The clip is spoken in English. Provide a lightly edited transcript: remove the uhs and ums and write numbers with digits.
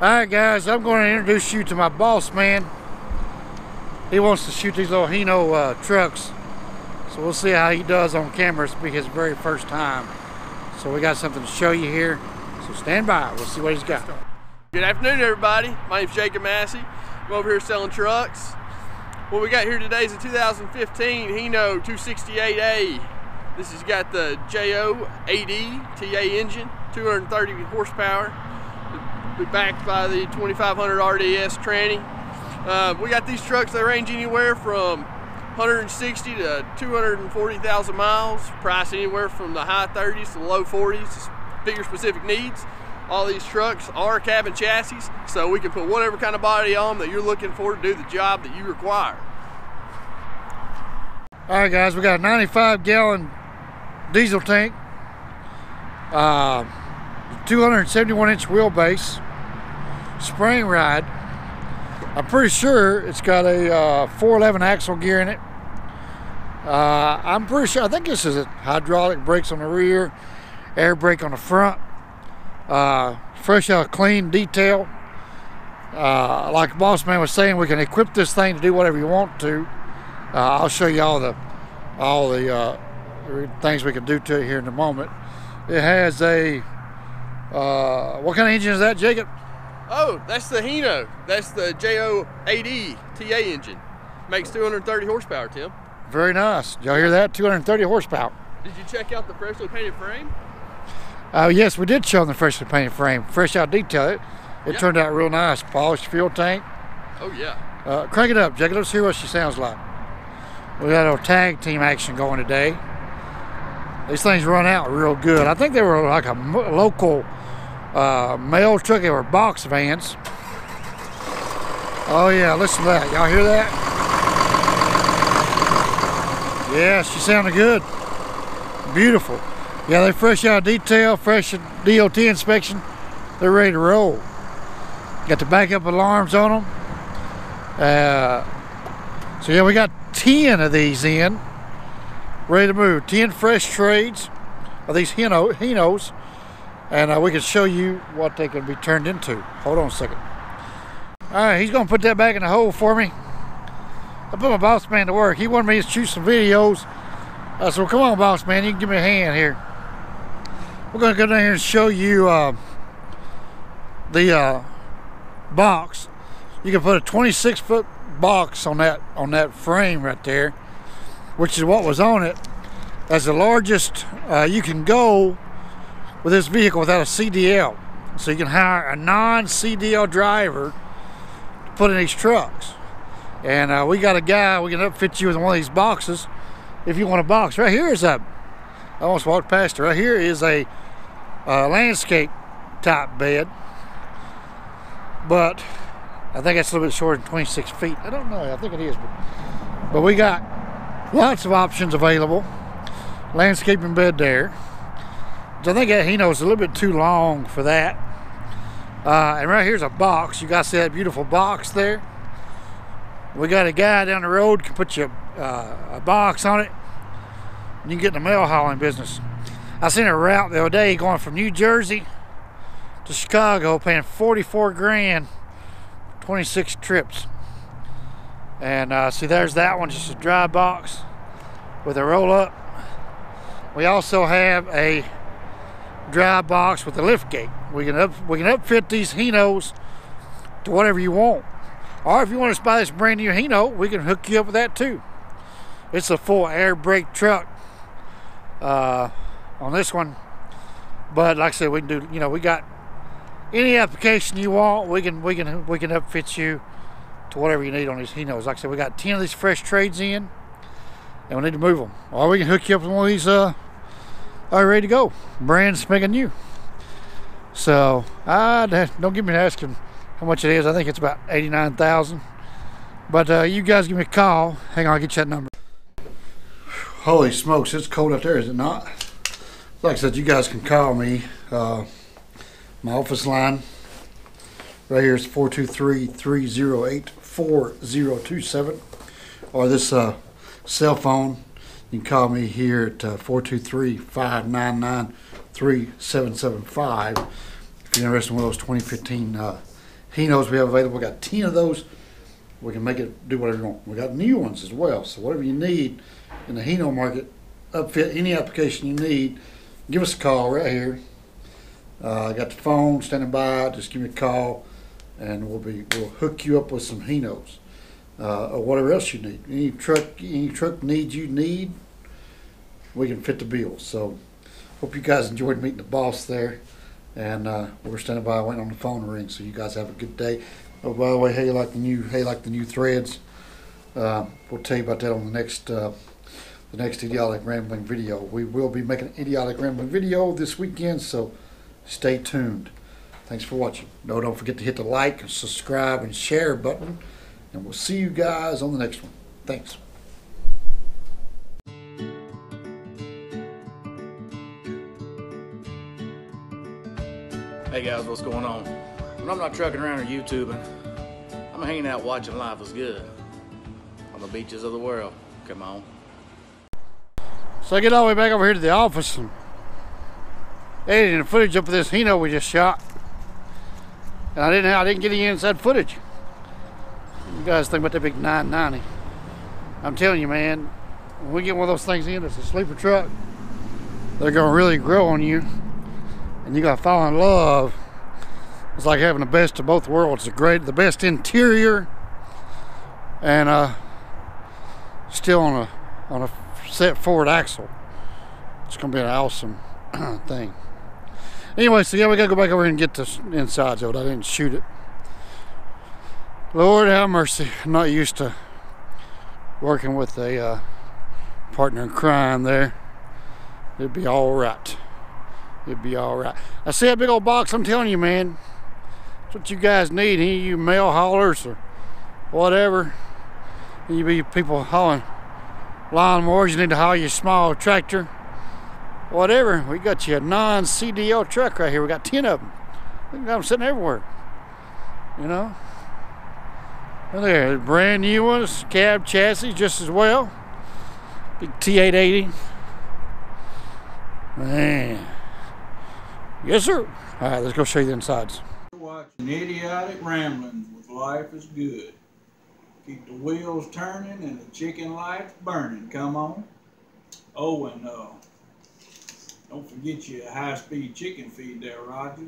Alright guys, I'm going to introduce you to my boss man. He wants to shoot these little Hino trucks. So we'll see how he does on camera. It's be his very first time. So we got something to show you here. So stand by, we'll see what he's got. Good afternoon everybody. My name's Jacob Massey. I'm over here selling trucks. What we got here today is a 2015 Hino 268A. This has got the JO8E TA engine, 230 horsepower. We're backed by the 2500 RDS tranny. We got these trucks that range anywhere from 160 to 240,000 miles. Price anywhere from the high 30s to the low 40s. Bigger specific needs. All these trucks are cabin chassis, so we can put whatever kind of body on that you're looking for to do the job that you require. All right guys, we got a 95-gallon diesel tank, 271-inch wheelbase, spring ride. I'm pretty sure it's got a 411 axle gear in it. I'm pretty sure, I think this is a hydraulic brakes on the rear, air brake on the front. Fresh out, clean detail. Like Boss Man was saying, we can equip this thing to do whatever you want to. I'll show you all the things we can do to it here in a moment. It has a what kind of engine is that, Jacob? Oh, that's the Hino. That's the JO8E TA engine. Makes 230 horsepower, Tim. Very nice. Did y'all hear that? 230 horsepower. Did you check out the freshly painted frame? Yes, we did show them the freshly painted frame. Fresh out detail. It Yep. Turned out real nice. Polished fuel tank. Oh yeah. Crank it up, Jacob. Let's hear what she sounds like. We got a little tag team action going today. These things run out real good. I think they were like a local mail truck. They were box vans. Oh yeah, listen to that. Y'all hear that? Yeah, she sounded good. Beautiful. Yeah, they fresh out of detail, fresh DOT inspection. They're ready to roll. Got the backup alarms on them. So yeah, we got 10 of these in, ready to move. 10 fresh trades of these Hinos, and we can show you what they can be turned into. Hold on a second. All right, he's gonna put that back in the hole for me. I put my boss man to work. He wanted me to shoot some videos. I said, well, come on, boss man, you can give me a hand here. We're gonna go down here and show you the box. You can put a 26-foot box on that frame right there, which is what was on it. That's the largest you can go with this vehicle without a CDL. So you can hire a non-CDL driver to put in these trucks. And we got a guy, we can upfit you with one of these boxes if you want a box. Right here is I almost walked past it. Right here is a landscape type bed, but I think that's a little bit shorter than 26 feet. I don't know, I think it is, but we got lots of options available. Landscaping bed there. So I think that Hino is a little bit too long for that. And right here's a box. You guys see that beautiful box there? We got a guy down the road can put you a box on it. And you can get in the mail hauling business. I seen a route the other day going from New Jersey to Chicago, paying 44 grand, 26 trips. And see, there's that one, just a dry box with a roll up. We also have a dry box with a lift gate. We can upfit these Hinos to whatever you want. Or if you want to buy this brand new Hino, we can hook you up with that too. It's a full air brake truck on this one. But like I said, we can do, you know, we got any application you want, we can upfit you to whatever you need on these Hinos. Like I said, we got 10 of these fresh trades in, and we need to move them. Or we can hook you up with one of these are ready to go, brand spanking new. So don't give me asking how much it is. I think it's about $89,000. But you guys give me a call. Hang on, I'll get you that number. Holy smokes, it's cold out there, is it not? Like I said, you guys can call me. My office line right here is 423-308-4027, or this cell phone. You can call me here at 423-599-3775 if you're interested in one of those 2015 Hinos we have available. We got 10 of those. We can make it do whatever you want. We got new ones as well. So whatever you need in the Hino market, upfit any application you need, give us a call right here. I got the phone standing by. Just give me a call, and we'll hook you up with some Hinos or whatever else you need. Any truck needs you need, we can fit the bill. So hope you guys enjoyed meeting the boss there, and we're standing by waiting on the phone to ring. So you guys have a good day. Oh, by the way, hey, like the new threads. We'll tell you about that on the next Idiotic Rambling video. We will be making an Idiotic Rambling video this weekend, so stay tuned. Thanks for watching. No, don't forget to hit the like, subscribe, and share button, and we'll see you guys on the next one. Thanks. Hey guys, what's going on? When I'm not trucking around or YouTubing, I'm hanging out watching Life is Good on the beaches of the world. Come on. So I get all the way back over here to the office and editing the footage up of this Hino we just shot, and I didn't get any inside footage. You guys think about that big 990? I'm telling you, man, when we get one of those things in, it's a sleeper truck. They're gonna really grow on you, and you gotta fall in love. It's like having the best of both worlds. The best interior, and still on a set forward axle. It's gonna be an awesome thing. Anyway, so yeah, we gotta go back over here and get the insides of it. I didn't shoot it. Lord have mercy. I'm not used to working with a partner in crime there. It'd be all right. It'd be all right. I see that big old box. I'm telling you, man, that's what you guys need. Any of you mail haulers or whatever. You be people hauling lawnmowers. You need to haul your small tractor. Whatever. We got you a non-CDL truck right here. We got 10 of them. We got them sitting everywhere. You know. And there, brand new ones, cab chassis just as well. Big T880. Man. Yes, sir. All right, let's go show you the insides. You're watching Idiotic Ramblings with Life is Good. Keep the wheels turning and the chicken lights burning. Come on. Oh, and don't forget your high-speed chicken feed there, Roger.